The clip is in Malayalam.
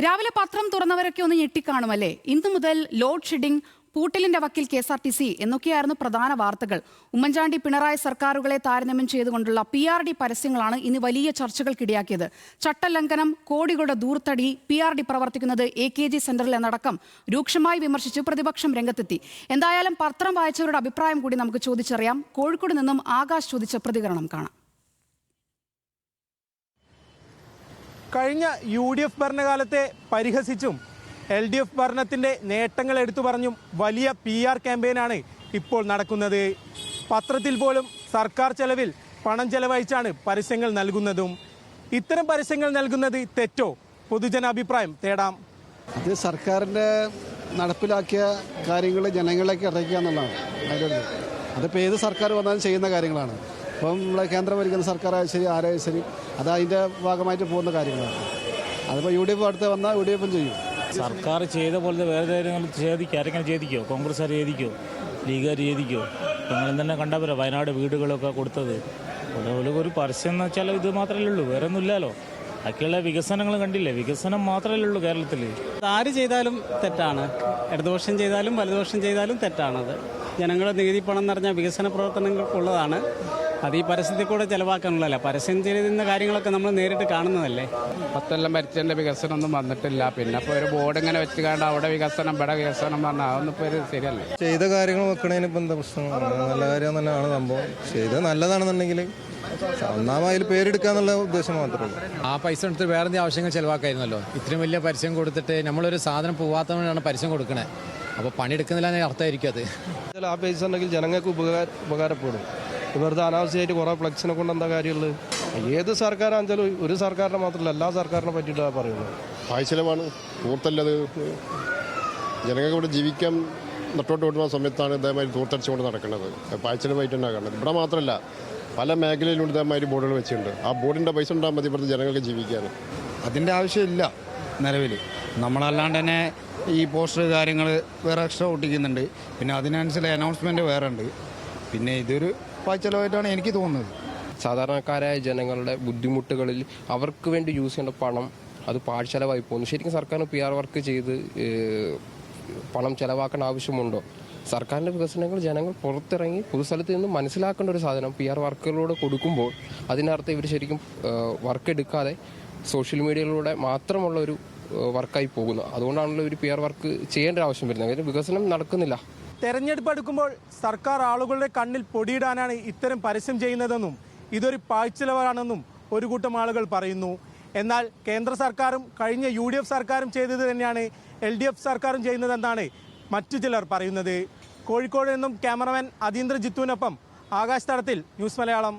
രാവിലെ പത്രം തുറന്നവരൊക്കെ ഒന്ന് ഞെട്ടിക്കാണുമല്ലേ? ഇന്നു മുതൽ ലോഡ് ഷെഡിംഗ്, പൂട്ടിലിന്റെ വക്കിൽ KSRTC എന്നൊക്കെയായിരുന്നു പ്രധാന വാർത്തകൾ. ഉമ്മൻചാണ്ടി പിണറായി സർക്കാരുകളെ താരതമ്യം ചെയ്തുകൊണ്ടുള്ള PRD പരസ്യങ്ങളാണ് ഇന്ന് വലിയ ചർച്ചകൾക്കിടയാക്കിയത്. ചട്ടലംഘനം, കോടികളുടെ ദൂർത്തടി, PRD പ്രവർത്തിക്കുന്നത് AKG സെന്ററിൽ എന്നടക്കം രൂക്ഷമായി വിമർശിച്ച് പ്രതിപക്ഷം രംഗത്തെത്തി. എന്തായാലും പത്രം വായിച്ചവരുടെ അഭിപ്രായം കൂടി നമുക്ക് ചോദിച്ചറിയാം. കോഴിക്കോട് നിന്നും ആകാശ് ചോദിച്ച പ്രതികരണം കാണാം. കഴിഞ്ഞ UDF ഭരണകാലത്തെ പരിഹസിച്ചും LDF ഭരണത്തിൻ്റെ നേട്ടങ്ങൾ എടുത്തു പറഞ്ഞും വലിയ PR ക്യാമ്പയിനാണ് ഇപ്പോൾ നടക്കുന്നത്. പത്രത്തിൽ പോലും സർക്കാർ ചെലവിൽ പണം ചെലവഴിച്ചാണ് പരസ്യങ്ങൾ നൽകുന്നതും. ഇത്തരം പരസ്യങ്ങൾ നൽകുന്നത് തെറ്റോ? പൊതുജനാഭിപ്രായം തേടാം. അത് സർക്കാരിൻ്റെ നടപ്പിലാക്കിയ കാര്യങ്ങൾ ജനങ്ങളിലേക്ക് ഇറക്കുക എന്നുള്ളതാണ് അതിൻ്റെ. അതിപ്പോൾ ഏത് സർക്കാർ വന്നാലും ചെയ്യുന്ന കാര്യങ്ങളാണ്. ഇപ്പം നമ്മളെ കേന്ദ്രം ഭരിക്കുന്ന സർക്കാരായാലും ശരി, ആരായാലും ശരി, അത് അതിൻ്റെ ഭാഗമായിട്ട് പോകുന്ന കാര്യങ്ങളാണ്. അതിപ്പോൾ UDF അടുത്ത് വന്നാൽ UDF ചെയ്യും. സർക്കാർ ചെയ്ത പോലത്തെ വേറെ ആരെങ്കിലും ചെയ്തിക്കോ? കോൺഗ്രസ്സുകാർ ചെയ്തിക്കോ? ലീഗുകാർ ചെയ്തിക്കോ? നിങ്ങൾ തന്നെ കണ്ടവരോ വയനാട് വീടുകളൊക്കെ കൊടുത്തത്? അതുപോലെ ഒരു പരസ്യം എന്ന് വെച്ചാൽ ഇത് മാത്രമല്ലേ ഉള്ളൂ, വേറെ ഒന്നുമില്ലല്ലോ. ബാക്കിയുള്ള വികസനങ്ങൾ കണ്ടില്ലേ? വികസനം മാത്രമല്ലേ ഉള്ളൂ കേരളത്തിൽ. ആര് ചെയ്താലും തെറ്റാണ്. ഇടതുപക്ഷം ചെയ്താലും വലതുപക്ഷം ചെയ്താലും തെറ്റാണത്. ജനങ്ങളുടെ നികുതി പണം നിറഞ്ഞ വികസന പ്രവർത്തനങ്ങൾക്കുള്ളതാണ്. അത് ഈ പരസ്യത്തിൽ കൂടെ ചിലവാക്കാനുള്ളതല്ല. പരസ്യം ചെയ്യുന്ന കാര്യങ്ങളൊക്കെ നമ്മൾ നേരിട്ട് കാണുന്നതല്ലേ. 10 കൊല്ലം ഭരിച്ചതിൻ്റെ വികസനമൊന്നും വന്നിട്ടില്ല. പിന്നെ ഇപ്പോൾ ഒരു ബോർഡ് ഇങ്ങനെ വെച്ചുകൊണ്ട് അവിടെ വികസനം ഇവിടെ വികസനം പറഞ്ഞാൽ അതൊന്നും ഇപ്പോൾ ഒരു ശരിയല്ല. ചെയ്ത കാര്യങ്ങൾ വെക്കണതിന് ഇപ്പം എന്താ പ്രശ്നം? നല്ല കാര്യം തന്നെയാണ് സംഭവം. ചെയ്ത് നല്ലതാണെന്നുണ്ടെങ്കിൽ ഒന്നാമതിൽ പേരെടുക്കാന്നുള്ള ഉദ്ദേശം മാത്രമേ ഉള്ളൂ. ആ പൈസ എടുത്ത് വേറെ എന്തെങ്കിലും ആവശ്യങ്ങൾ ചിലവാക്കായിരുന്നല്ലോ. ഇത്രയും വലിയ പരസ്യം കൊടുത്തിട്ട് നമ്മളൊരു സാധനം പോവാത്തവനാണ് പരസ്യം കൊടുക്കണേ. അപ്പോൾ പണിയെടുക്കുന്നില്ല അർത്ഥമായിരിക്കും അത്. ആ പൈസ ഉണ്ടെങ്കിൽ ജനങ്ങൾക്ക് ഉപകാരപ്പെടും. വെറുതെ അനാവശ്യമായിട്ട് കുറേ ഫ്ലക്സിനെ കൊണ്ട് എന്താ കാര്യമുള്ളത്? ഏത് സർക്കാരാണെന്ന് ഒരു സർക്കാരിനെ മാത്രമല്ല എല്ലാ സർക്കാരിനെ പറ്റിയിട്ടാണ് പറയുന്നത്. പാഴ്ചെലവാണ്, തൂർത്തല്ലത്. ജനങ്ങൾക്ക് ഇവിടെ ജീവിക്കാൻ നട്ടോട്ട് ഓടുന്ന സമയത്താണ് ഇതേമാതിരി തൂർത്തടിച്ചുകൊണ്ട് നടക്കുന്നത്. പാഴ്ചെലവായിട്ട് തന്നെ കാണുന്നത്. ഇവിടെ മാത്രമല്ല, പല മേഖലയിലും ഇതേമാതിരി ബോർഡുകൾ വെച്ചിട്ടുണ്ട്. ആ ബോർഡിൻ്റെ പൈസ ഉണ്ടാകാൻ മതി ഇവിടുത്തെ ജനങ്ങൾക്ക് ജീവിക്കാൻ. അതിൻ്റെ ആവശ്യമില്ല നിലവിൽ. നമ്മളല്ലാണ്ട് തന്നെ ഈ പോസ്റ്റർ കാര്യങ്ങൾ വേറെ എക്സ്ട്രാ ഒട്ടിക്കുന്നുണ്ട്. പിന്നെ അതിനനുസരിച്ച് അനൗൺസ്മെൻറ്റ് വേറെ ഉണ്ട്. പിന്നെ ഇതൊരു പാഴ്ചെലവായിട്ടാണ് എനിക്ക് തോന്നുന്നത്. സാധാരണക്കാരായ ജനങ്ങളുടെ ബുദ്ധിമുട്ടുകളിൽ അവർക്ക് വേണ്ടി യൂസ് ചെയ്യേണ്ട പണം അത് പാഴ്ചെലവായി പോകുന്നു. ശരിക്കും സർക്കാരിന് PR വർക്ക് ചെയ്ത് പണം ചെലവാക്കേണ്ട ആവശ്യമുണ്ടോ? സർക്കാരിൻ്റെ വികസനങ്ങൾ ജനങ്ങൾ പുറത്തിറങ്ങി പൊതുസ്ഥലത്ത് നിന്ന് മനസ്സിലാക്കേണ്ട ഒരു സാധനം PR വർക്കുകളിലൂടെ കൊടുക്കുമ്പോൾ അതിനർത്ഥം ഇവർ ശരിക്കും വർക്ക് എടുക്കാതെ സോഷ്യൽ മീഡിയയിലൂടെ മാത്രമുള്ള ഒരു വർക്കായി പോകുന്നു. അതുകൊണ്ടാണല്ലോ ഒരു PR വർക്ക് ചെയ്യേണ്ട ആവശ്യം വരുന്നത്. അതിന് വികസനം നടക്കുന്നില്ല. തെരഞ്ഞെടുപ്പ് അടുക്കുമ്പോൾ സർക്കാർ ആളുകളുടെ കണ്ണിൽ പൊടിയിടാനാണ് ഇത്തരം പരസ്യം ചെയ്യുന്നതെന്നും ഇതൊരു പാഴ്ചെലവാണെന്നും ഒരു കൂട്ടം ആളുകൾ പറയുന്നു. എന്നാൽ കേന്ദ്ര സർക്കാരും കഴിഞ്ഞ UDF സർക്കാരും ചെയ്തത് തന്നെയാണ് LDF സർക്കാരും ചെയ്യുന്നതെന്നാണ് മറ്റു ചിലർ പറയുന്നത്. കോഴിക്കോട് നിന്നും ക്യാമറമാൻ അതീന്ദ്ര ജിത്തുവിനൊപ്പം ആകാശ് തടത്തിൽ, ന്യൂസ് മലയാളം.